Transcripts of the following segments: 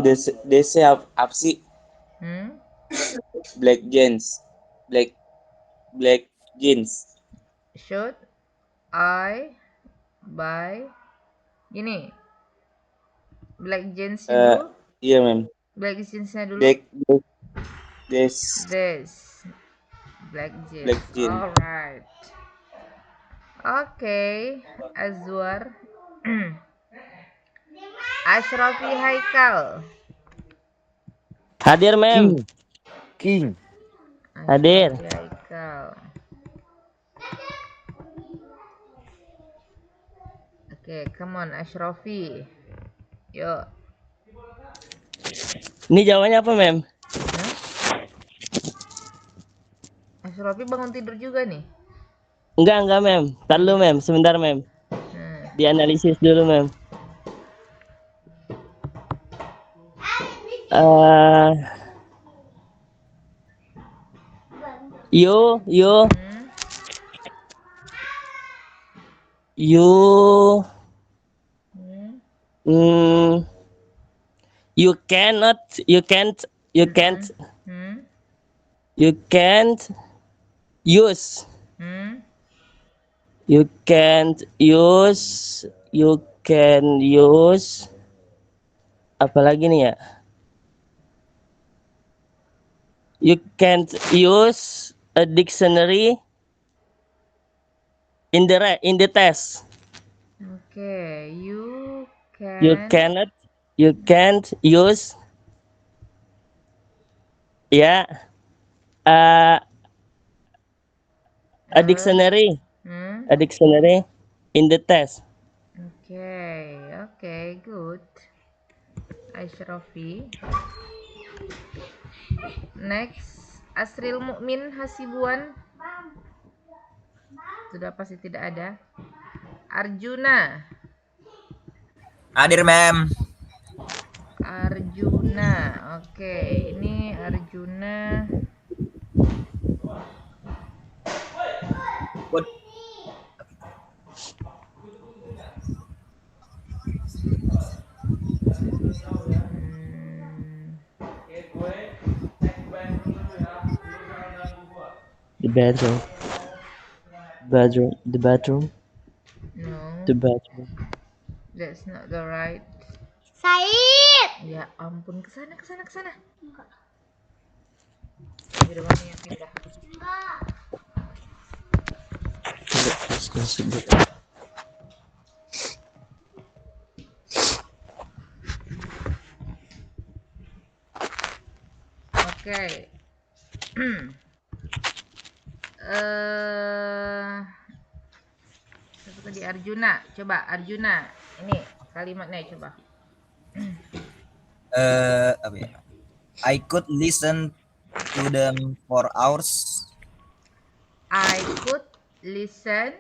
DC apa sih? Hmm? Black jeans. Black jeans. Should I buy? Gini, black jeansnya Eh, dulu. iya mem. Black jeansnya dulu. Black this This. Black black jeans. jeans. Alright. Oke, Azwar. Ashrafi Haikal. Hadir, Mem. King. Hadir. Ashrafi Haikal. Oke, come on Ashrafi. Yuk. Ini jawabannya apa, Mem? Hah? Ashrafi bangun tidur juga nih. Enggak, Mem. Ntar dulu, Mem. Sebentar, Mem. Dianalisis dulu, Mem. You you can't use apa lagi nih ya? You can't use a dictionary in the test. Oke, you can't use ya a dictionary in the test. Oke, good. Ashrafi. Next, Asril Mukmin Hasibuan. Sudah pasti tidak ada. Arjuna. Hadir, Mem. Arjuna. Oke, ini Arjuna. The bedroom. No. The bedroom. That's not the right. Said. Ya ampun, kesana. Enggak. Udah mana yang pindah? Oke. Satu tadi Arjuna. Coba Arjuna. Ini kalimatnya coba. Apa ya? I could listen to them for hours. I could listen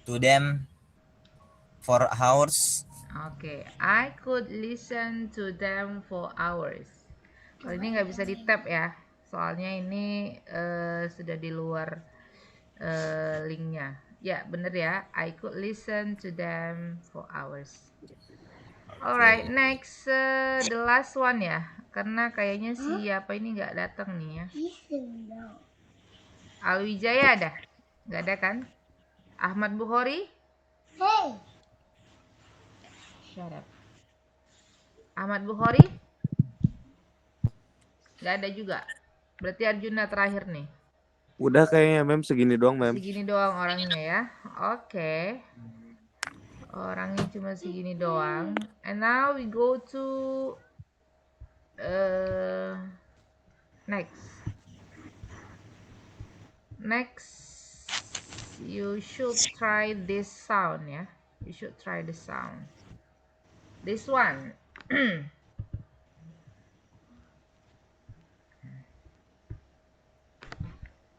to them for hours. Oke, I could listen to them for hours. Kalau ini nggak bisa di tap ya, soalnya ini sudah di luar linknya. Ya bener ya, I could listen to them for hours. Alright, next the last one ya, karena kayaknya siapa ini nggak datang nih ya. Alwijaya ada? Nggak ada kan? Ahmad Bukhari? Hey. Shut up. Ahmad Bukhari? Nggak ada juga. Berarti Arjuna terakhir nih. Udah kayaknya, Mem. Segini doang, Mem. Segini doang orangnya ya. Oke. Orangnya cuma segini doang. And now we go to next. You should try this sound ya. You should try the sound. This one.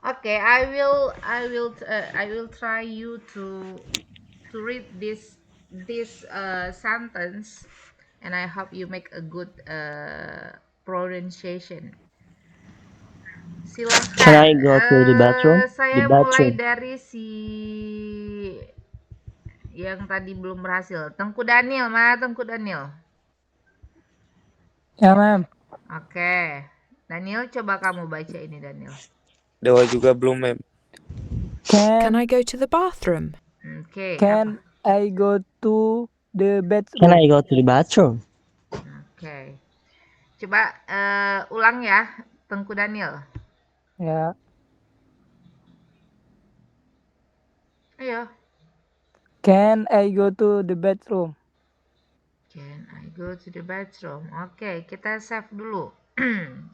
Okay, I will try you to read this sentence, and I hope you make a good pronunciation. Silahkan. Can I go to the bathroom? Saya mulai dari si yang tadi belum berhasil. Tengku Daniel, mana Tengku Daniel? Ya, ma'am. Oke. Daniel, coba kamu baca ini, Daniel. Dewa juga belum, mem. Can Can I go to the bathroom? Oke, can I go to the Can I bedroom? go to the bathroom? Oke. Coba ulang ya, Tengku Daniel. Ya. Ayo. Can I go to the bedroom? Can I go to the bathroom? Oke, kita save dulu.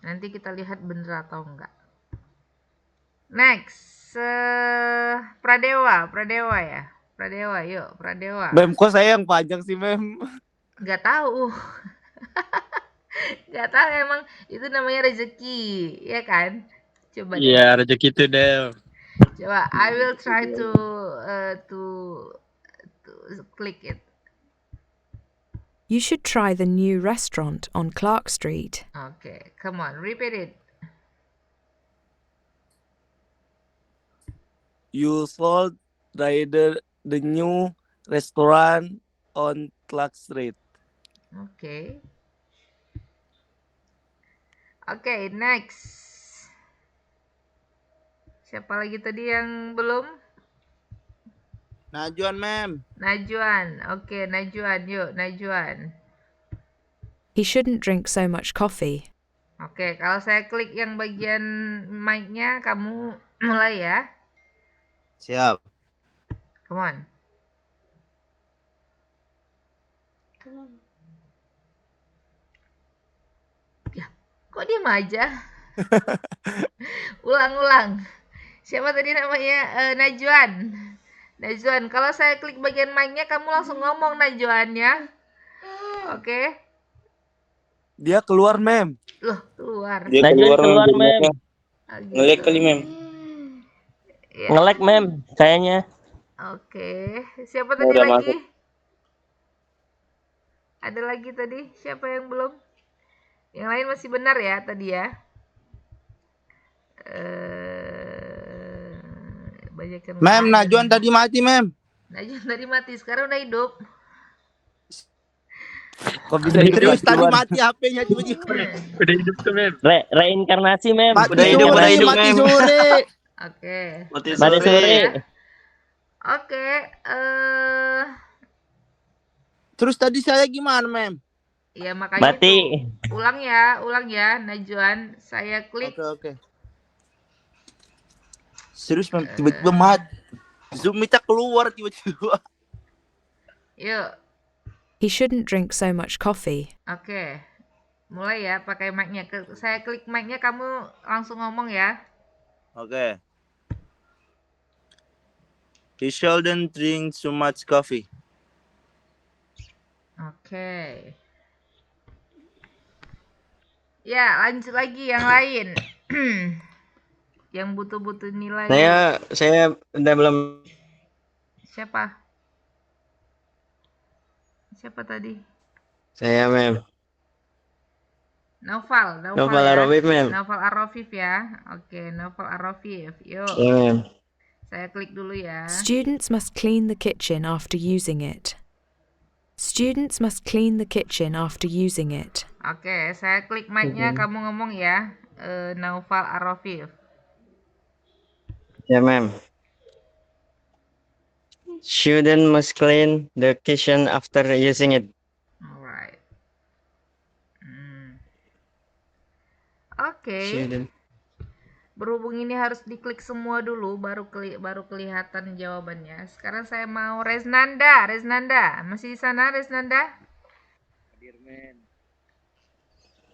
Nanti kita lihat bener atau enggak. Next, Pradewa ya. Pradewa, yuk Pradewa. Mem, kok saya yang panjang sih, mem? Nggak tahu. Nggak tahu, emang itu namanya rezeki, ya kan? Coba deh. Iya, rezeki itu deh. Coba, I will try to click it. You should try the new restaurant on Clark Street. Okay, come on, repeat it. You should try the new restaurant on Clark Street. Okay. Okay, next. Siapa lagi tadi yang belum? Najwan, mem. Najwan. Oke, Najwan. Yuk, Najwan. He shouldn't drink so much coffee. Oke, kalau saya klik yang bagian mic-nya, kamu mulai ya. Siap. Come on. Ya, kok diam aja? Ulang-ulang. Siapa tadi namanya? Najwan. Najwan, kalau saya klik bagian mic-nya, kamu langsung ngomong Najwan ya. Oke. Dia keluar, mem. Loh, keluar. Dia Najwan keluar, Mem. mem. Ah, gitu. Nge-lag kali, Mem. Ya. Nge-lag, mem, kayaknya. Oke. Siapa tadi Udah lagi? masuk. Ada lagi tadi? Siapa yang belum? Yang lain masih benar ya tadi ya? Banyak yang Mem, Najwan tadi mati, mem. Najwan tadi mati, sekarang udah hidup. Kok bisa serius tadi mati HP-nya tiba-tiba. Udah hidup tuh, mem. Reinkarnasi, mem. Mati Udah hidup, mati mem. sore. Oke. Mati sore. Oke, Terus tadi saya gimana, mem? ya makanya Mati. itu. Ulang ya, Najwan. Saya klik. Oke. Serius, mem, tiba-tiba mati. Zoom kita keluar tiba-tiba. Yuk. He shouldn't drink so much coffee. Oke. Mulai ya, pakai mic-nya. Saya klik mic-nya, kamu langsung ngomong ya. Oke. He shouldn't drink so much coffee. Oke. Ya, lanjut lagi yang lain. Yang butuh-butuh nilai. Saya udah belum. Siapa? Siapa tadi? Saya, mem. Novel Novel ya. Arofif, mem. Novel Arofif ya. Oke, Novel Arofif. Yuk. Iya, mem. Saya klik dulu ya. Students must clean the kitchen after using it. Students must clean the kitchen after using it. Oke, saya klik mic-nya, kamu ngomong ya. Novel Arofif. Ya, mem. Student must clean the kitchen after using it. Alright. Oke. Student. Berhubung ini harus diklik semua dulu baru kelihatan jawabannya. Sekarang saya mau Resnanda. Masih di sana Resnanda? Hadir, men.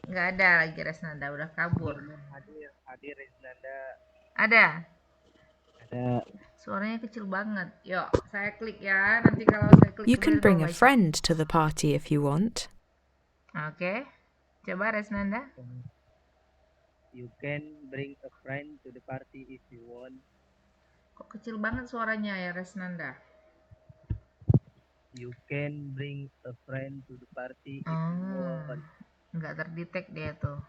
Nggak ada lagi Resnanda, udah kabur. Hadir Resnanda. Ada? Ada. Suaranya kecil banget. Yuk, saya klik ya. Nanti kalau saya klik You can kemudian bring kamu a baca. friend to the party if you want. Oke. Coba Resnanda. You can bring a friend to the party if you want. Kok kecil banget suaranya ya Resnanda? You can bring a friend to the party if you want. Nggak terdetek dia tuh.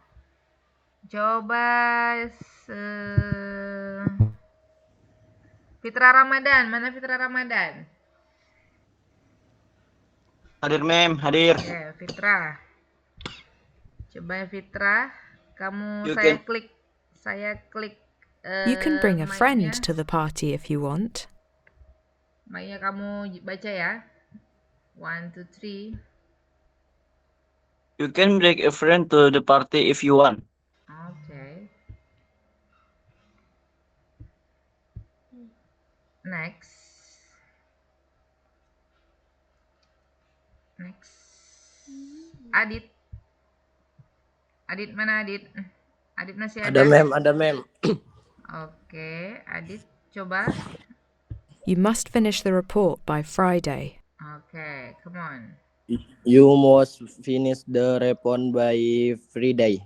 Coba Fitra Ramadan. Mana Fitra Ramadan? Hadir, mem. Hadir. Oke, Fitra. Coba Fitra, kamu You saya can klik You can bring a friend mic-nya. to the party if you want. Mic-nya kamu baca ya. 1, 2, 3. You can bring a friend to the party if you want. Oke. Next. Adit. Adit mana Adit? Adit masih ada? Ada mem. Oke, Adit coba. You must finish the report by Friday. Oke, come on. You must finish the report by Friday.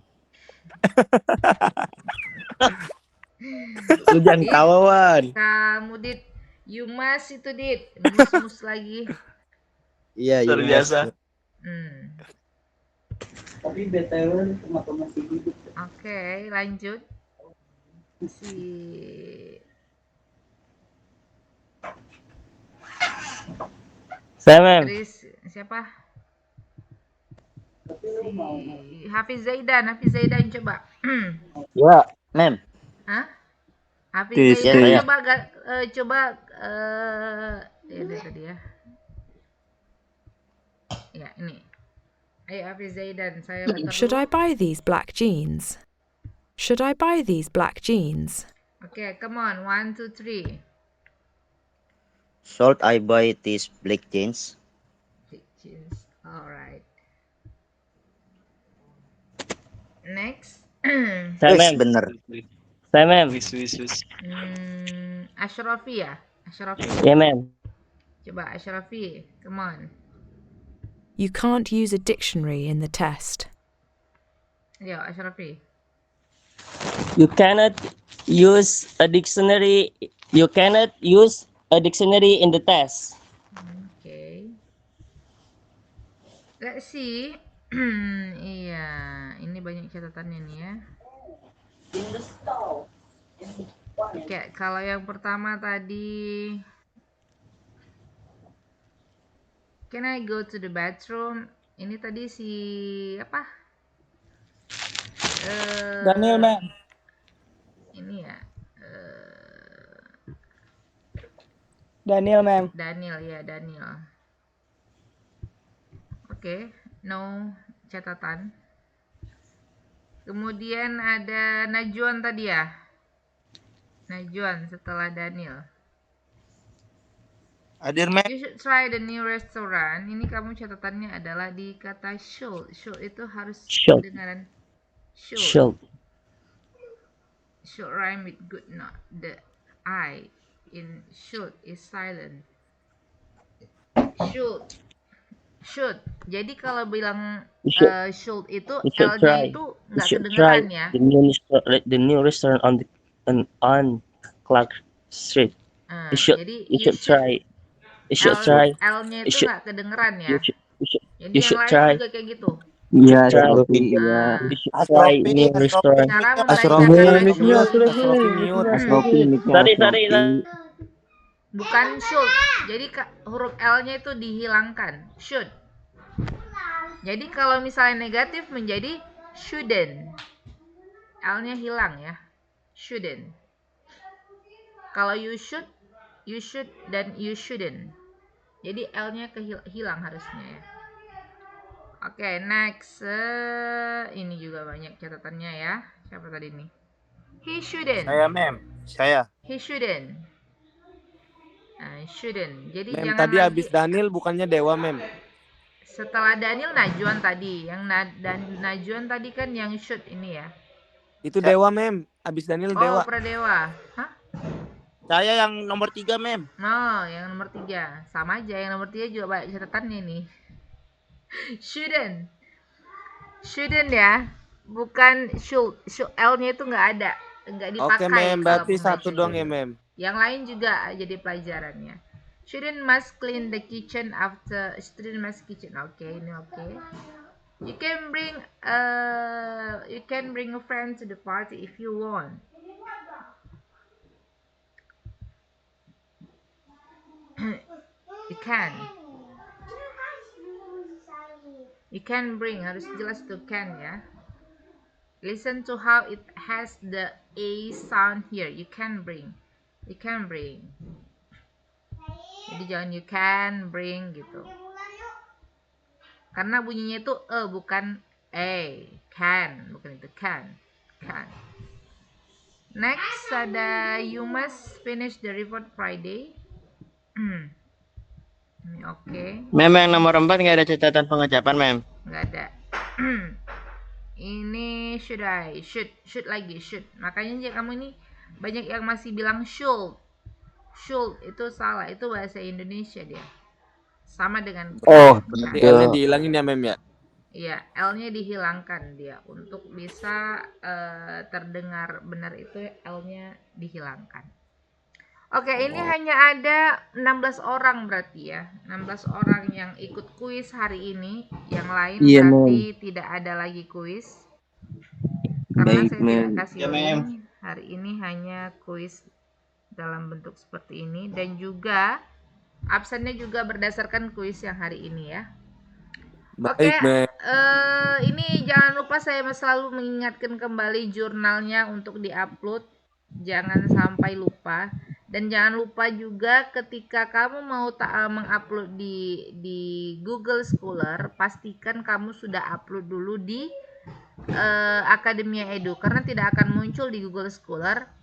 Lu jangan Dit, tawa, Wan. kamu Dit, you must itu Dit, mus lagi. Iya, you luar biasa. must. Tapi BTW matematik itu. Oke, lanjut. Saya mem. Chris, siapa? Hafiz Zaidan coba. Ya, mem. Hah? Hafiz Tis, Zaidan ya. coba ini tadi ya. Ya, ini. Ayo Hafiz Zaidan, saya bentar Should I dulu. buy these black jeans? Should I buy these black jeans? Oke, come on. 1, 2, 3. Should I buy these black jeans? Jeans. Alright. Next. Saya mem. Bener. Saya mem. Ashrafi ya? Ashrafi. Ya mem. Coba Ashrafi, come on. You can't use a dictionary in the test. Yo, Ashrafi. You cannot use a dictionary. You cannot use a dictionary in the test. Okay. Let's see. Iya, ini banyak catatannya nih ya. Oke, kalau yang pertama tadi, can I go to the bathroom? Ini tadi si apa? Daniel, ma'am. Ini ya. Daniel, ma'am. Daniel ya, Daniel. Oke, no catatan. Kemudian ada Najwan tadi ya. Najwan setelah Daniel. Hadir, mem. You should try the new restaurant. Ini kamu catatannya adalah di kata should. Should itu harus Should. kedengaran Should. Should rhyme with good not. The I in should is silent. Should. Jadi kalau bilang should itu You should L-nya try. itu You nggak should try kedengeran ya. the new restaurant on Clark Street. Nah, jadi You should try. You should try. L-nya You itu should- nggak kedengeran ya. Jadi you yang should lain try. juga kayak gitu. Iya, Ah. You should try new restaurant. Cara Asrofi, membacakan Asrofi. Sorry. bukan should. Jadi huruf L-nya itu dihilangkan. Should. Jadi kalau misalnya negatif menjadi shouldn't. L-nya hilang ya. Shouldn't. Kalau you should dan you shouldn't. Jadi L-nya hilang harusnya ya. Oke, next. Ini juga banyak catatannya ya. Siapa tadi nih? He shouldn't. Saya, mem. Saya. He shouldn't. Shouldn't. Jadi Mem jangan tadi lagi. habis Daniel bukannya Dewa, mem. Setelah Daniel Najwan tadi. Yang Najwan tadi kan yang should ini ya. Itu Dewa, mem. Habis Daniel Dewa. Oh, Pradewa. Hah? Saya yang nomor 3, mem. No, yang nomor 3. Sama aja, yang nomor 3 juga banyak catatannya nih. Shouldn't ya. Bukan should. L-nya itu nggak ada. Nggak dipakai. Oke, mem. Berarti kalau satu pengganti. dong ya, mem. Yang lain juga jadi pelajarannya. Student must clean the kitchen after student must kitchen. Oke, ini oke. You can bring a friend to the party if you want. You can. You can bring, harus jelas tuh can ya. Listen to how it has the A sound here. You can bring. You can bring. Jadi jangan you can bring gitu. Karena bunyinya itu bukan A. Can, bukan itu can. Can. Next ada you must finish the report Friday. Ini oke. Mem, yang nomor 4 nggak ada catatan pengucapan, Mem. Nggak ada. Ini should lagi should. Makanya kamu ini banyak yang masih bilang should itu salah, itu bahasa Indonesia dia. Sama dengan Berarti L-nya dihilangin ya, Mem ya? Iya, L-nya dihilangkan dia. Untuk bisa terdengar benar itu L-nya dihilangkan. Oke, ini hanya ada 16 orang berarti ya. 16 orang yang ikut kuis hari ini. Yang lain berarti tidak ada lagi kuis. Karena saya tidak kasih link. Hari ini hanya kuis dalam bentuk seperti ini. Dan juga absennya juga berdasarkan kuis yang hari ini ya. Oke, ini jangan lupa saya selalu mengingatkan kembali jurnalnya untuk diupload. Jangan sampai lupa. Dan jangan lupa juga ketika kamu mau mengupload di Google Scholar, pastikan kamu sudah upload dulu di Akademia Edu, karena tidak akan muncul di Google Scholar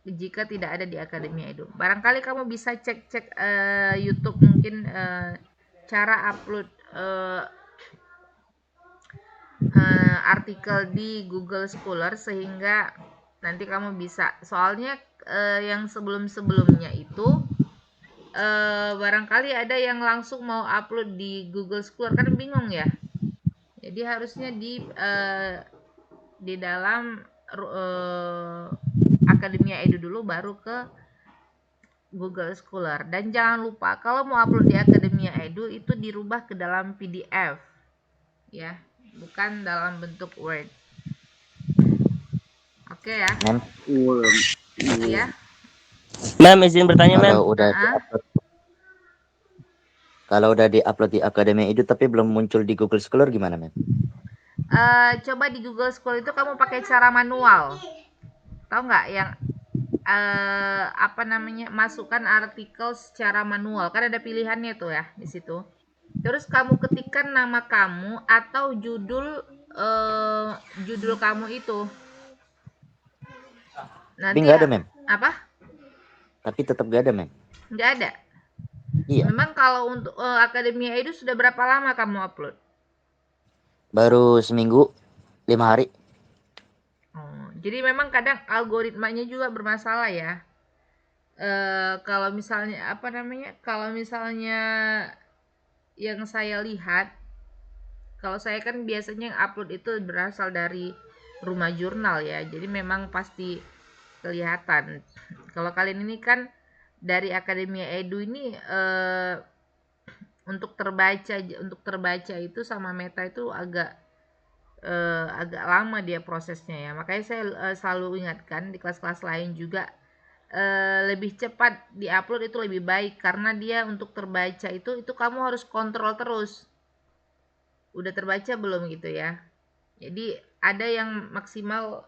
jika tidak ada di Akademia Edu. Barangkali kamu bisa cek YouTube mungkin cara upload artikel di Google Scholar sehingga nanti kamu bisa, soalnya yang sebelumnya itu barangkali ada yang langsung mau upload di Google Scholar, kan bingung ya. Jadi harusnya di dalam Akademia Edu dulu baru ke Google Scholar. Dan jangan lupa kalau mau upload di Akademia Edu itu dirubah ke dalam PDF ya, bukan dalam bentuk Word. Oke ya. Iya. Mem, izin bertanya, Mem. Kalau udah di-upload di Akademia Edu tapi belum muncul di Google Scholar gimana, Mem? Coba di Google Scholar itu kamu pakai cara manual. Tahu nggak yang masukkan artikel secara manual, kan ada pilihannya tuh ya di situ. Terus kamu ketikkan nama kamu atau judul kamu itu. Nanti tapi nggak ada, Mem. Apa? Tapi tetap nggak ada, Mem. Nggak ada. Iya. Memang kalau untuk Akademia Edu sudah berapa lama kamu upload? Baru seminggu, 5 hari. Jadi memang kadang algoritmanya juga bermasalah ya. Kalau misalnya kalau misalnya yang saya lihat, kalau saya kan biasanya yang upload itu berasal dari Rumah Jurnal ya. Jadi memang pasti kelihatan. Kalau kalian ini kan dari Akademia Edu ini untuk terbaca itu sama Meta itu agak lama dia prosesnya ya. Makanya saya selalu ingatkan di kelas-kelas lain juga lebih cepat diupload itu lebih baik, karena dia untuk terbaca itu kamu harus kontrol terus. Udah terbaca belum gitu ya. Jadi ada yang maksimal,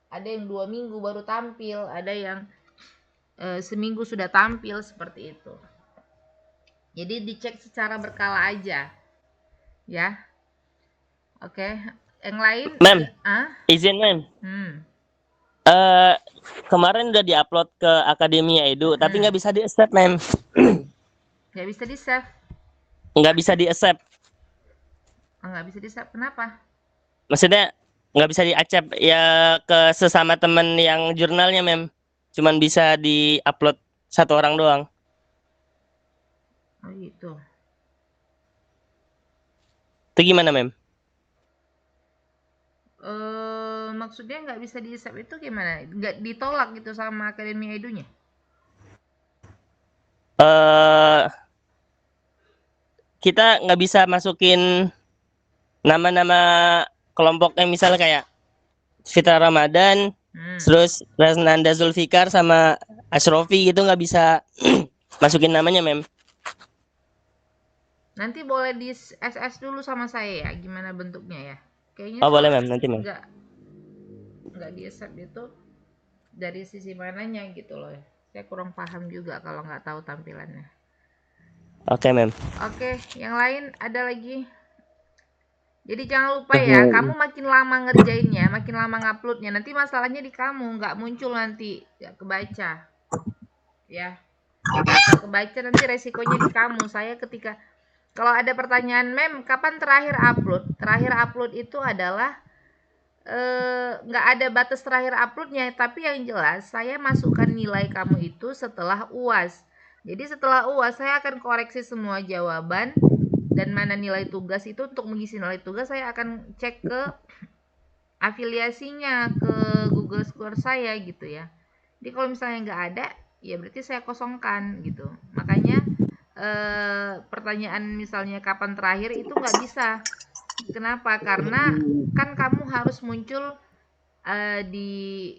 ada yang 2 minggu baru tampil, ada yang seminggu sudah tampil, seperti itu. Jadi dicek secara berkala aja ya. Oke, yang lain, Mem, izin, Mem. Kemarin udah diupload ke Akademia Edu, tapi nggak bisa di-accept, Mem. Nggak bisa di-save. Nggak bisa di-accept. Nggak bisa di-save, kenapa? Maksudnya nggak bisa di-accept ya ke sesama temen yang jurnalnya, Mem. Cuman bisa di-upload 1 orang doang. Oh gitu. Itu gimana, Mem? Maksudnya nggak bisa di-save itu gimana? Nggak ditolak gitu sama Akademia Edunya? Kita nggak bisa masukin nama-nama kelompoknya, misalnya kayak Fitra Ramadan, terus Rasnanda Zulfikar sama Ashrofi gitu, nggak bisa masukin namanya, Mem. Nanti boleh di SS dulu sama saya ya, gimana bentuknya ya. Kayaknya Oh boleh mem, nanti mem. nggak di accept itu dari sisi mananya gitu loh. Saya kurang paham juga kalau nggak tahu tampilannya. Oke mem. Oke, yang lain ada lagi. Jadi jangan lupa ya, kamu makin lama ngerjainnya, makin lama nguploadnya, nanti masalahnya di kamu, nggak muncul nanti, nggak kebaca. Ya, nggak kebaca nanti resikonya di kamu. Saya ketika kalau ada pertanyaan, Mem, kapan terakhir upload? Terakhir upload itu adalah nggak ada batas terakhir uploadnya, tapi yang jelas saya masukkan nilai kamu itu setelah UAS. Jadi setelah UAS saya akan koreksi semua jawaban dan mana nilai tugas itu. Untuk mengisi nilai tugas saya akan cek ke afiliasinya ke Google Scholar saya gitu ya. Jadi kalau misalnya nggak ada, ya berarti saya kosongkan gitu. Makanya pertanyaan misalnya kapan terakhir itu nggak bisa. Kenapa? Karena kan kamu harus muncul di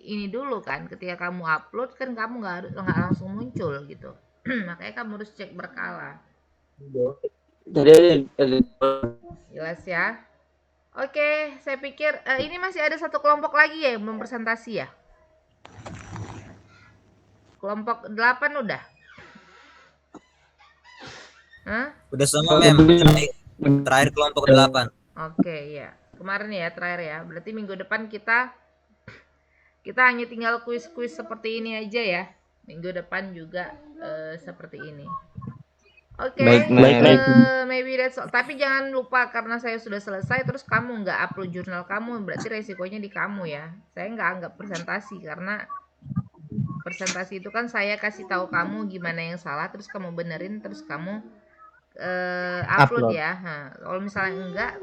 ini dulu kan. Ketika kamu upload kan kamu nggak langsung muncul gitu. Makanya kamu harus cek berkala. Jelas ya. Oke, saya pikir ini masih ada satu kelompok lagi ya yang belum presentasi ya. Kelompok 8 udah. Hah? Udah semua mem. Terakhir kelompok 8. Oke ya. Kemarin ya terakhir ya. Berarti minggu depan kita hanya tinggal kuis-kuis seperti ini aja ya. Minggu depan juga seperti ini. Oke, maybe that's all. Tapi jangan lupa karena saya sudah selesai terus kamu nggak upload jurnal kamu, berarti resikonya di kamu ya. Saya nggak anggap presentasi karena presentasi itu kan saya kasih tahu kamu gimana yang salah, terus kamu benerin, terus kamu upload ya. Nah, kalau misalnya enggak,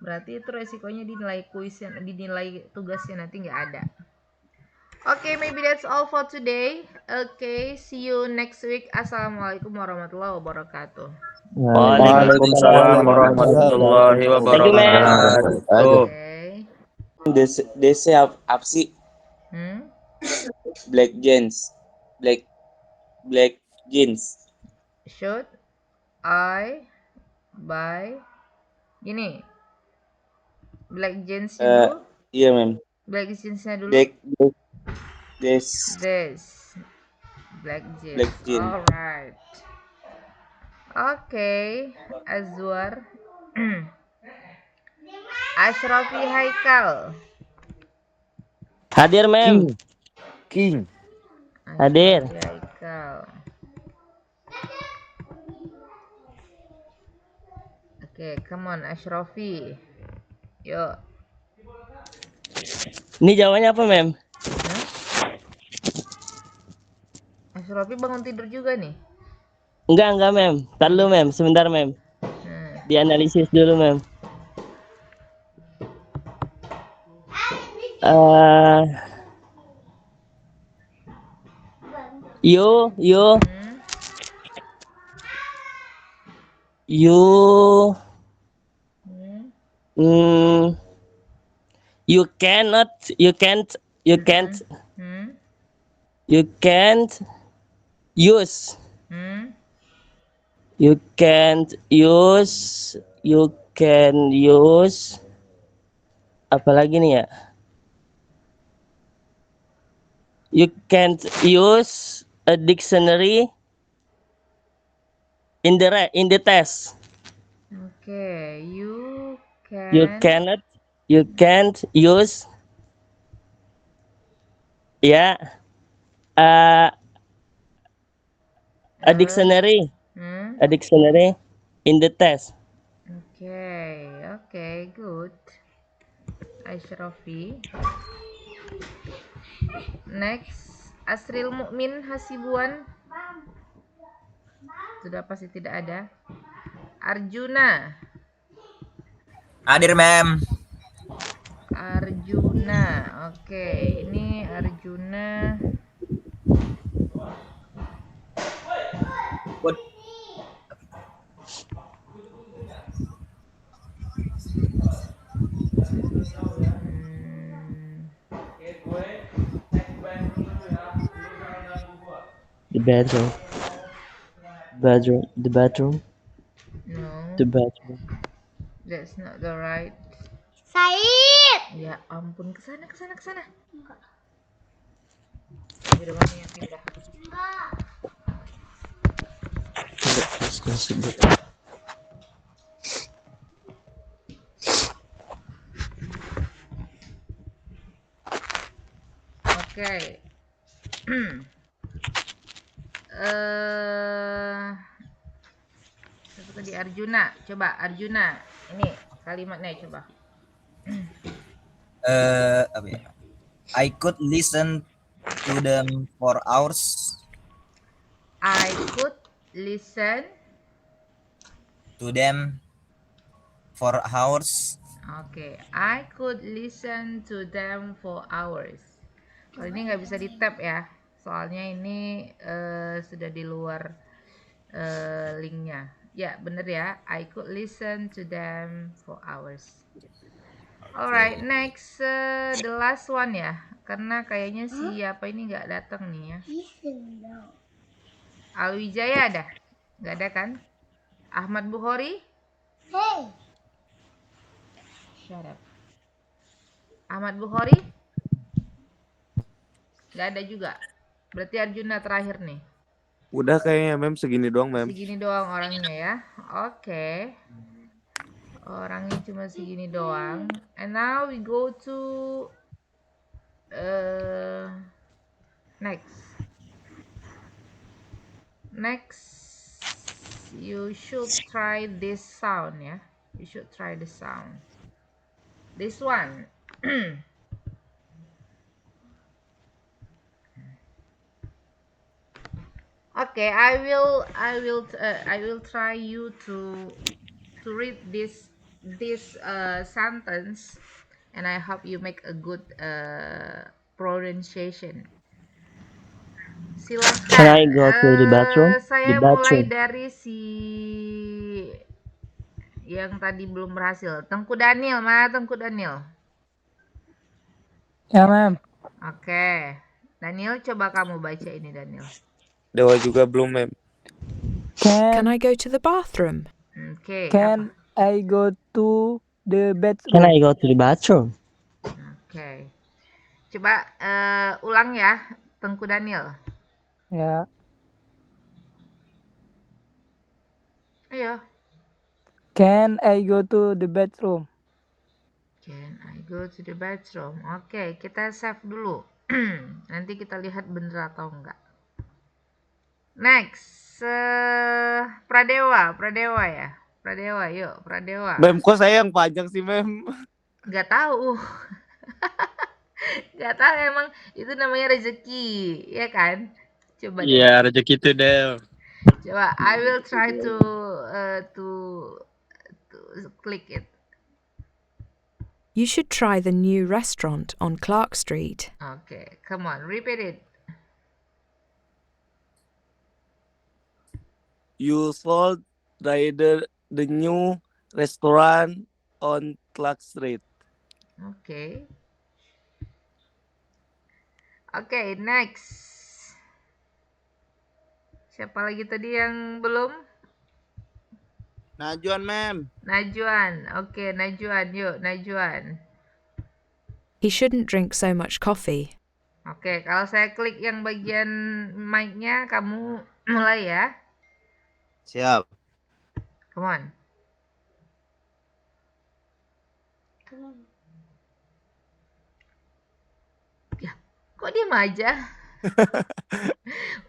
berarti itu resikonya dinilai kuisnya, dinilai tugasnya nanti nggak ada. Oke, maybe that's all for today. Okay, see you next week. Assalamualaikum warahmatullahi wabarakatuh. Waalaikumsalam warahmatullahi wabarakatuh. DC apa sih? Black jeans. Black jeans. Should I buy gini? Black jeans dulu? Iya, mem. Black jeansnya dulu. This. Black jeans. Alright. Okay, Azwar. Ashrafi Haikal. Hadir mem. King. Hadir. Haikal. Oke, come on Ashrafi. Yuk. Ini jawabannya apa mem? Ashrafi bangun tidur juga nih? Enggak mem. Ntar dulu mem, sebentar mem. Dianalisis dulu mem. You can use apa lagi nih ya? You can't use a dictionary in the test. Okay, you can't use a dictionary in the test. Okay, good. Ashrafi. Next, Asril Mukmin Hasibuan. Sudah pasti tidak ada. Arjuna. Hadir mem. Arjuna. Oke, ini Arjuna. The bedroom. the bathroom. That's not the right. Said. Ya ampun, kesana. Udah mana yang pindah? Oke. Satu tadi Arjuna. Coba Arjuna. Ini kalimatnya coba. Apa ya? I could listen to them for hours. I could listen. To them for hours. Oke, I could listen to them for hours. Kalau ini nggak bisa di tap ya, soalnya ini sudah di luar linknya. Ya bener ya, I could listen to them for hours. Alright, next the last one ya, karena kayaknya siapa ini nggak datang nih ya. Alwijaya ada? Nggak ada kan? Ahmad Bukhari? Hey. Shut up. Ahmad Bukhari? Nggak ada juga. Berarti Arjuna terakhir nih. Udah kayaknya mem, segini doang mem. Segini doang orangnya ya. Oke. Orangnya cuma segini doang. And now we go to next. Next, you should try this sound ya. You should try the sound. This one. Okay, I will try you to read this sentence, and I hope you make a good pronunciation. Silahkan. Can I go to the bathroom? Saya The mulai bathroom. dari si yang tadi belum berhasil. Tengku Daniel, mana Tengku Daniel? Ya, ma'am. Oke. Daniel, coba kamu baca ini, Daniel. Dewa juga belum mem. Can I go to the bathroom? Oke. Can I go to the bedroom? Can I go to the bathroom? Oke. Coba ulang ya, Tengku Daniel. Ya. Ayo. Can I go to the bedroom? Can I go to the bathroom? Oke, kita save dulu. Nanti kita lihat bener atau enggak. Next, Pradewa ya. Pradewa, yuk Pradewa. Mem, kok saya yang panjang sih mem? Gak tahu. Gak tahu, emang itu namanya rezeki, ya kan? Coba deh. Iya, rezeki itu deh. Coba, I will try to click it. You should try the new restaurant on Clark Street. Okay, come on, repeat it. You should try the new restaurant on Clark Street. Okay. Okay, next. Siapa lagi tadi yang belum? Najwan mem. Najwan. Oke, Najwan. Yuk, Najwan. He shouldn't drink so much coffee. Oke, kalau saya klik yang bagian mic-nya, kamu mulai ya. Siap. Come on. Ya, kok diam aja?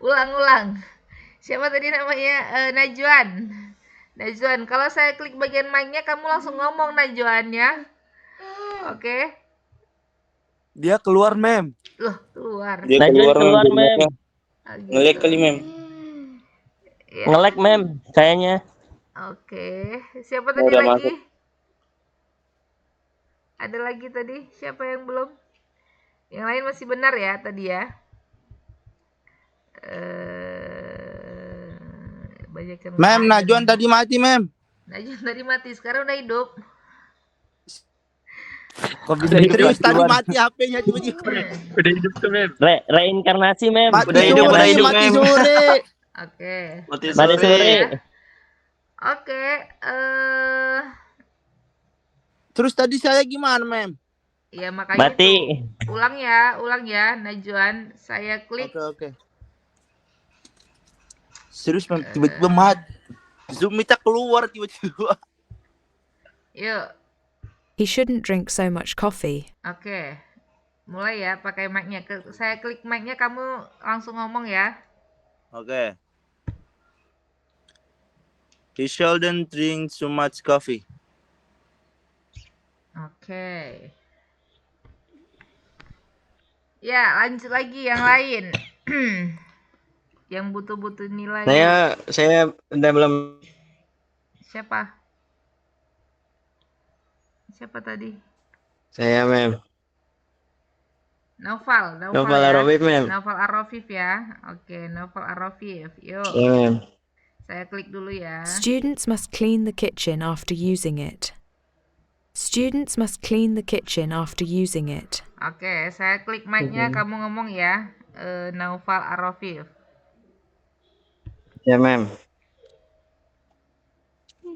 Ulang-ulang. Siapa tadi namanya? Najwan. Najwan, kalau saya klik bagian mic-nya, kamu langsung ngomong Najwan ya. Oke. Dia keluar mem. Loh, keluar. Dia Najwan keluar mem. mem. Ngelek kali mem. Ya. Ngelek mem, kayaknya. Oke. Siapa tadi Udah lagi? masuk. Ada lagi tadi? Siapa yang belum? Yang lain masih benar ya tadi ya? Banyak yang Mem, Najwan tadi mati mem. Najwan tadi mati, sekarang udah hidup. Kok bisa hidup Serius, tadi Najwan? mati HP-nya tiba-tiba. Udah hidup tuh mem. Reinkarnasi mem. Mati Udah hidup, sore, udah hidup mati mem. sore. Oke. Mati sore. Oke, Terus tadi saya gimana, Mem? ya makanya Mati. tuh ulang ya, Najwan. Saya klik. Oke. Serius, Mem, tiba-tiba mati. Zoom kita keluar tiba-tiba. Yuk, He shouldn't drink so much coffee. oke. Mulai ya, pakai mic-nya. Saya klik mic-nya, kamu langsung ngomong ya. Oke. He shouldn't drink so much coffee. Oke. Ya, lanjut lagi yang lain. Yang butuh-butuh nilai. Saya udah belum. Siapa? Siapa tadi? Saya, Mem. Naufal Naufal ya. Arofif, Mem. Naufal Arofif ya. Oke, Naufal Arofif. Yuk. Iya, Mem. Saya klik dulu ya. Students must clean the kitchen after using it. Students must clean the kitchen after using it. Oke, saya klik mic-nya, kamu ngomong ya. Naufal Arofif. Ya, Mem.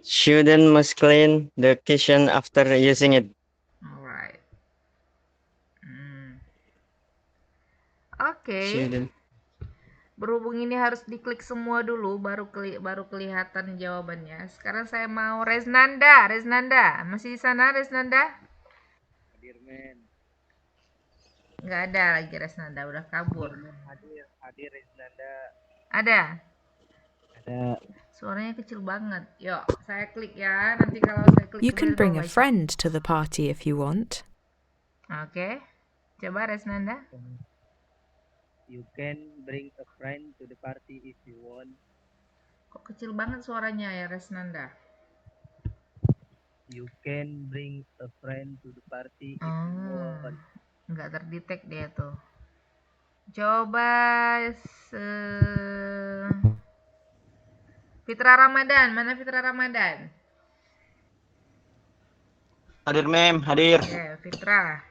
Student must clean the kitchen after using it. Alright. Oke. Student. Berhubung ini harus diklik semua dulu baru kelihatan jawabannya. Sekarang saya mau Resnanda. Masih di sana Resnanda? Hadir, men. Nggak ada lagi Resnanda, udah kabur. Hadir Resnanda. Ada? Ada. Suaranya kecil banget. Yuk, saya klik ya. Nanti kalau saya klik You can kemudian bring kamu a baca. friend to the party if you want. Oke. Coba Resnanda. You can bring a friend to the party if you want. Kok kecil banget suaranya ya Resnanda? You can bring a friend to the party if you want. Nggak terdetek dia tuh. Coba Fitra Ramadan. Mana Fitra Ramadan? Hadir, Mem. Hadir. Oke, Fitra.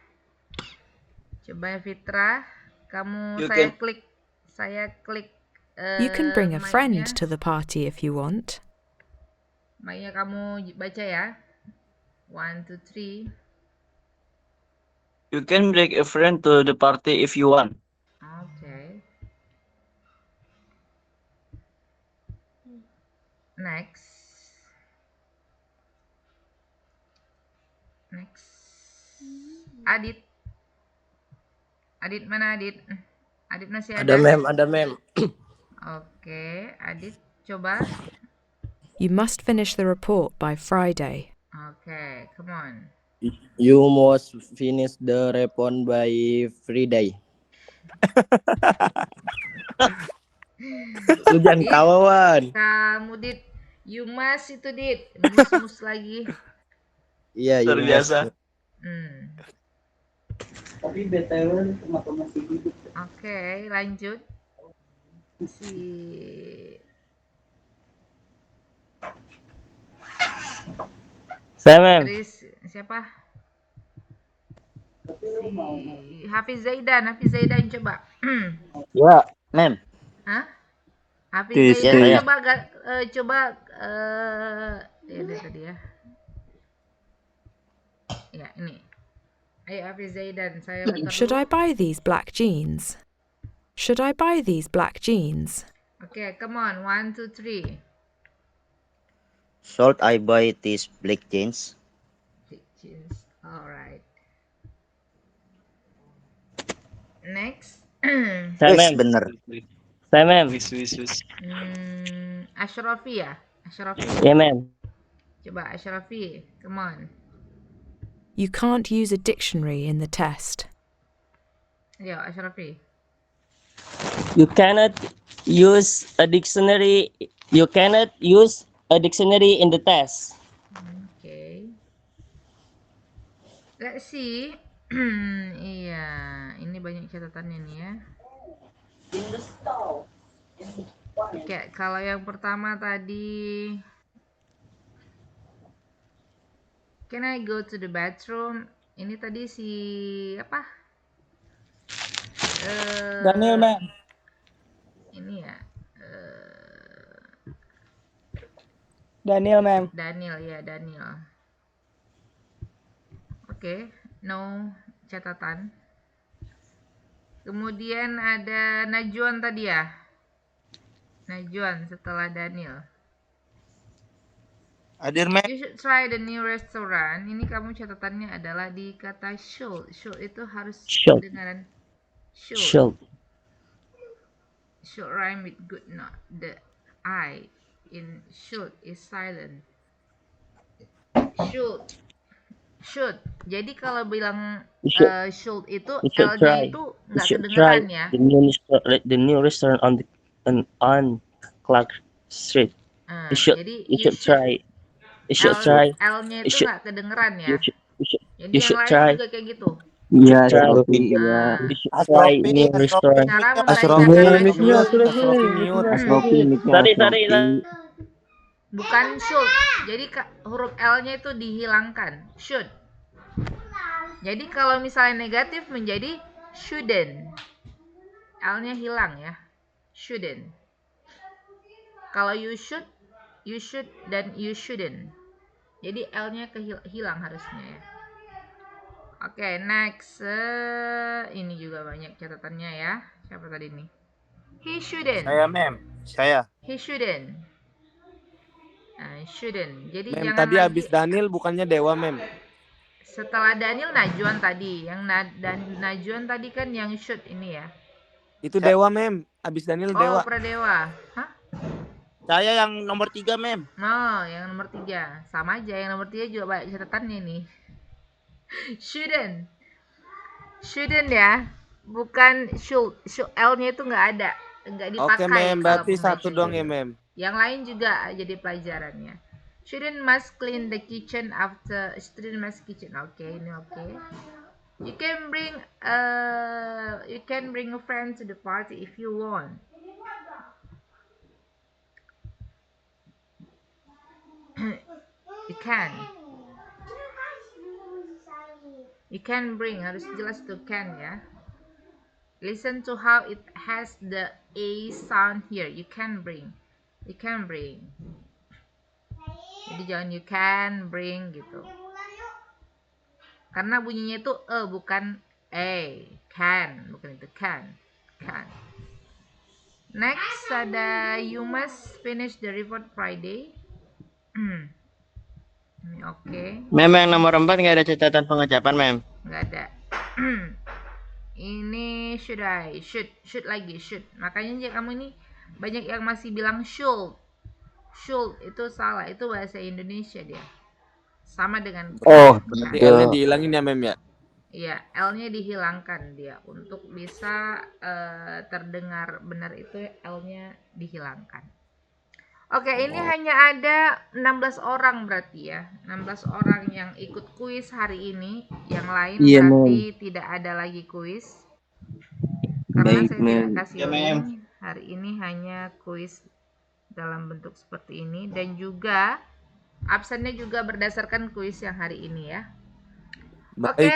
Coba Fitra, kamu You saya klik You can bring a friend mic-nya. to the party if you want. Mic-nya kamu baca ya. 1, 2, 3. You can bring a friend to the party if you want. Oke. Next. Adit. Adit mana Adit? Adit masih ada? Ada, Mem. Oke, Adit coba. You must finish the report by Friday. Oke, come on. You must finish the report by Friday. Lu jangan kawan. Kamu Dit, you must itu Dit, mus lagi. Iya, Luar biasa. Tapi BTW kenapa masih hidup? Oke, lanjut. Saya, Mem. Chris, siapa? Hafiz Zaidan coba. Ya, Mem. Hah? Hafiz Ya, Zaidan saya. coba ya dia tadi ya. Ya, ini. Ayo Hafiz Zaidan, saya bentar Should dulu. I buy these black jeans? Should I buy these black jeans? Oke, come on. 1, 2, 3. Should I buy these black jeans? Jeans. Alright. Next. Saya, Wes, Mem. bener. Saya, Mem. Ashrafi ya? Ashrafi. Ya, Mem. Coba Ashrafi. Come on. You can't use a dictionary in the test. Yo, Ashrafi. You cannot use a dictionary. You cannot use a dictionary in the test. Okay. Let's see. Iya, ini banyak catatannya nih ya. Oke, kalau yang pertama tadi, can I go to the bathroom? Ini tadi si apa? Daniel, Mem. Ini ya. Daniel, ma'am. Daniel ya, Daniel. Oke, no catatan. Kemudian ada Najwan tadi ya. Najwan setelah Daniel. Hadir, ma'am. You should try the new restaurant. Ini kamu catatannya adalah di kata should. Should itu harus Should. kedengaran should. Should. Should rhyme with good not. The I in should is silent. Should. Should. Jadi kalau bilang You should, should itu you should L-nya try. itu You nggak should try kedengeran ya. the new restaurant on Clark Street. Nah, You jadi should try. You should try. L-nya You itu should. nggak kedengeran ya. Jadi You yang should lain try. juga kayak gitu. Iya, Try. Asrofi. Ah, You should try new restaurant. cara Asrofi, membaca kata mute. should Asrofi, mute. Asrofi. Sorry. bukan should. Jadi huruf L-nya itu dihilangkan. Should. Jadi kalau misalnya negatif menjadi shouldn't. L-nya hilang ya. Shouldn't. Kalau you should dan you shouldn't. Jadi L-nya hilang harusnya ya. Oke, next. Ini juga banyak catatannya ya. Siapa tadi nih? He shouldn't. Saya, ma'am. Saya. He shouldn't. Nah, shouldn't. Jadi Mem, jangan tadi lagi. habis Daniel bukannya Dewa, Mem. Setelah Daniel Najwan tadi. Yang Najwan tadi kan yang should ini ya. Itu Dewa, Mem. Habis Daniel Dewa. Oh, Pradewa. Hah? Saya yang nomor 3, ma'am. No, yang nomor 3. Sama aja, yang nomor 3 juga banyak catatannya nih. Shouldn't. Shouldn't ya. Bukan should. L-nya itu nggak ada. Nggak dipakai. Oke, Mem. Berarti kalau satu pembaca dong itu. ya, Mem. Yang lain juga jadi pelajarannya. Student must clean the kitchen after student must kitchen. Oke, ini oke. You can bring a friend to the party if you want. You can bring, harus jelas tuh can ya. Listen to how it has the A sound here. You can bring. Jadi jangan you can bring gitu. Karena bunyinya itu bukan A. Can, bukan itu can. Next ada you must finish the report Friday. Ini oke. Mem, yang nomor 4 nggak ada catatan pengucapan, Mem. Nggak ada. Ini should lagi. Makanya aja kamu ini banyak yang masih bilang should itu salah, itu bahasa Indonesia dia. Sama dengan Berarti L-nya dihilangin ya, Mem ya? Iya, L-nya dihilangkan dia. Untuk bisa terdengar benar itu L-nya dihilangkan. Oke, ini hanya ada 16 orang berarti ya. 16 orang yang ikut kuis hari ini. Yang lain berarti tidak ada lagi kuis. Karena saya tidak kasih link. Hari ini hanya kuis dalam bentuk seperti ini. Dan juga absennya juga berdasarkan kuis yang hari ini ya. Oke,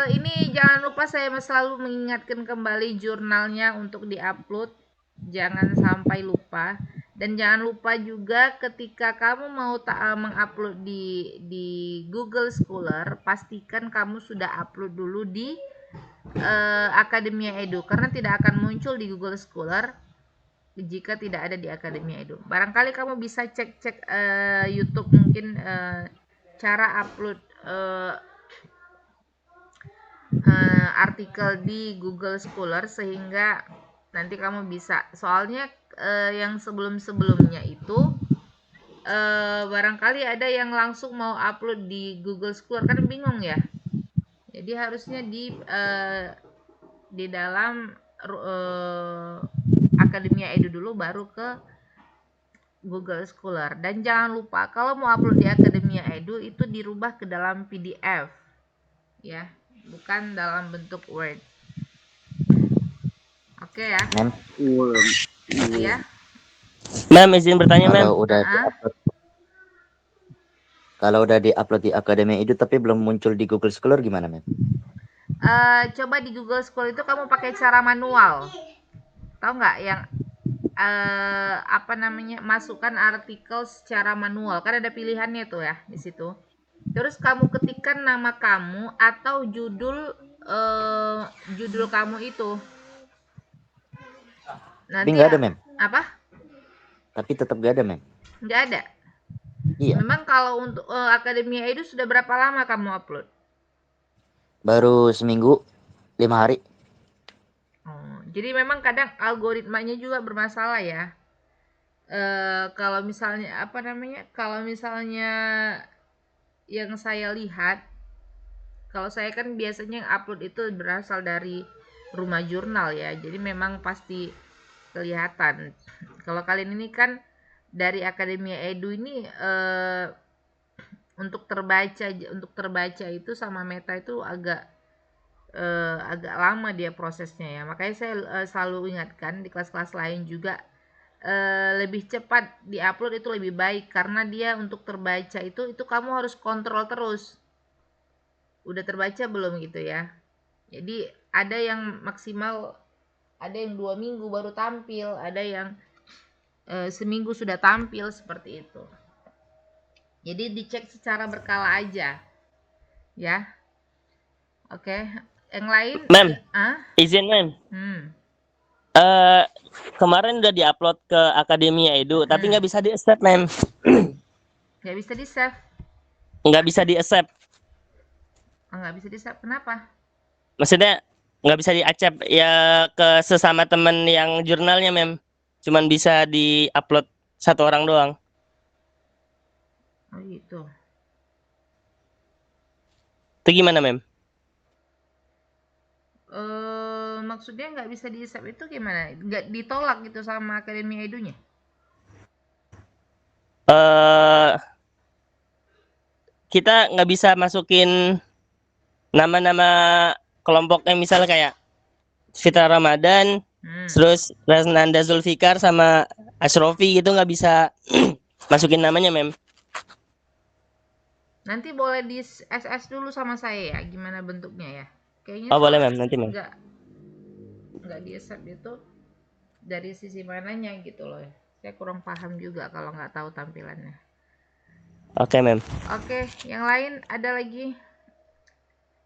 ini jangan lupa saya selalu mengingatkan kembali jurnalnya untuk diupload. Jangan sampai lupa. Dan jangan lupa juga ketika kamu mau mengupload di Google Scholar, pastikan kamu sudah upload dulu di Akademia Edu, karena tidak akan muncul di Google Scholar jika tidak ada di Akademia Edu. Barangkali kamu bisa cek YouTube mungkin cara upload artikel di Google Scholar sehingga nanti kamu bisa. Soalnya yang sebelum-sebelumnya itu barangkali ada yang langsung mau upload di Google Scholar, kan bingung ya. Jadi harusnya di dalam Akademia Edu dulu baru ke Google Scholar. Dan jangan lupa kalau mau upload di Akademia Edu itu dirubah ke dalam PDF ya, bukan dalam bentuk Word. Oke ya. Iya. Mem, izin bertanya, Mem. Kalau udah di-upload di Akademia Edu tapi belum muncul di Google Scholar gimana, Mem? Coba di Google Scholar itu kamu pakai cara manual. Tahu nggak yang masukkan artikel secara manual. Kan ada pilihannya tuh ya di situ. Terus kamu ketikkan nama kamu atau judul kamu itu. Tapi nggak ada, Mem. Apa? Tapi tetap nggak ada, Mem. Nggak ada. Iya. Memang kalau untuk Akademia Edu sudah berapa lama kamu upload? Baru seminggu, 5 hari. Oh, jadi memang kadang algoritmanya juga bermasalah ya. Kalau misalnya Kalau misalnya yang saya lihat, kalau saya kan biasanya yang upload itu berasal dari Rumah Jurnal ya. Jadi memang pasti kelihatan. Kalau kalian ini kan dari Akademia Edu ini untuk terbaca itu sama Meta itu agak lama dia prosesnya ya. Makanya saya selalu ingatkan di kelas-kelas lain juga lebih cepat diupload itu lebih baik, karena dia untuk terbaca itu kamu harus kontrol terus. Udah terbaca belum gitu ya. Jadi ada yang maksimal, ada yang 2 minggu baru tampil, ada yang seminggu sudah tampil, seperti itu. Jadi dicek secara berkala aja ya. Oke. Yang lain, Mem, izin Mem. Kemarin udah diupload ke Akademia Edu, tapi nggak bisa di-accept, Mem. Nggak bisa di-save. Nggak bisa di-accept. Nggak bisa di-save, kenapa? Maksudnya nggak bisa di-accept ya ke sesama temen yang jurnalnya, Mem. Cuman bisa di-upload 1 orang doang. Oh gitu. Itu gimana, Mem? Maksudnya nggak bisa di-save itu gimana? Nggak ditolak gitu sama Akademia Edunya? Kita nggak bisa masukin nama-nama kelompok yang misalnya kayak Fitra Ramadan, terus Rasnanda Zulfikar sama Ashrofi gitu, nggak bisa masukin namanya, Mem. Nanti boleh di SS dulu sama saya ya, gimana bentuknya ya? Kayaknya boleh, Mem, nanti, Mem. Nggak di-accept itu dari sisi mananya gitu loh. Saya kurang paham juga kalau nggak tahu tampilannya. Oke, Mem. Oke, yang lain ada lagi.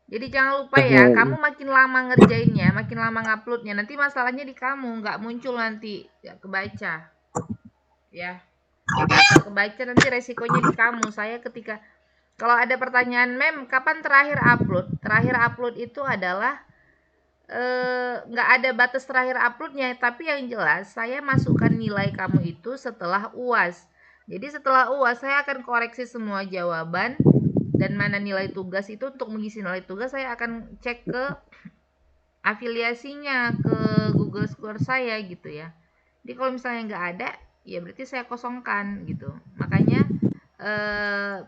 Jadi jangan lupa ya, kamu makin lama ngerjainnya, makin lama nguploadnya, nanti masalahnya di kamu, nggak muncul nanti, nggak kebaca. Ya, nggak kebaca nanti resikonya di kamu. Saya ketika kalau ada pertanyaan, Mem, kapan terakhir upload? Terakhir upload itu adalah nggak ada batas terakhir uploadnya, tapi yang jelas saya masukkan nilai kamu itu setelah UAS. Jadi setelah UAS saya akan koreksi semua jawaban, dan mana nilai tugas itu, untuk mengisi nilai tugas saya akan cek ke afiliasinya ke Google Scholar saya gitu ya. Jadi kalau misalnya nggak ada, ya berarti saya kosongkan gitu. Makanya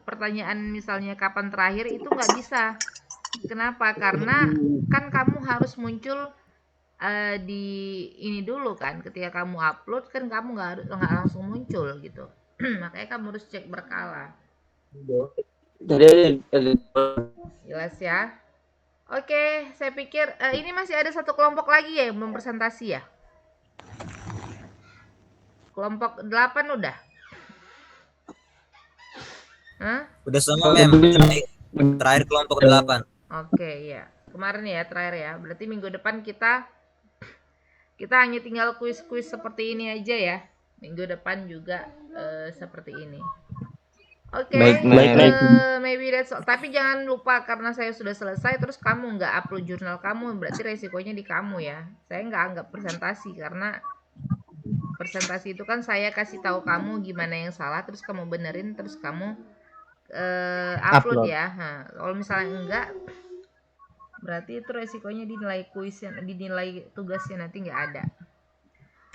pertanyaan misalnya kapan terakhir itu nggak bisa. Kenapa? Karena kan kamu harus muncul di ini dulu kan. Ketika kamu upload kan kamu nggak langsung muncul gitu. Makanya kamu harus cek berkala. Jelas ya. Oke, saya pikir ini masih ada 1 kelompok lagi ya yang belum presentasi ya. Kelompok 8 udah. Udah semua, Mem. Terakhir kelompok 8. Oke, ya. Kemarin ya terakhir ya. Berarti minggu depan kita hanya tinggal kuis-kuis seperti ini aja ya. Minggu depan juga seperti ini. Oke, maybe that's all. Tapi jangan lupa, karena saya sudah selesai terus kamu nggak upload jurnal kamu, berarti resikonya di kamu ya. Saya nggak anggap presentasi, karena presentasi itu kan saya kasih tahu kamu gimana yang salah, terus kamu benerin, terus kamu upload ya. Kalau misalnya enggak, berarti itu resikonya dinilai kuisnya, dinilai tugasnya nanti nggak ada.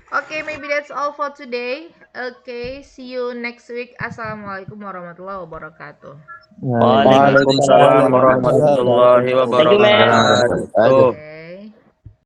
Oke, maybe that's all for today. Oke, see you next week. Assalamualaikum warahmatullahi wabarakatuh. Waalaikumsalam warahmatullahi wabarakatuh.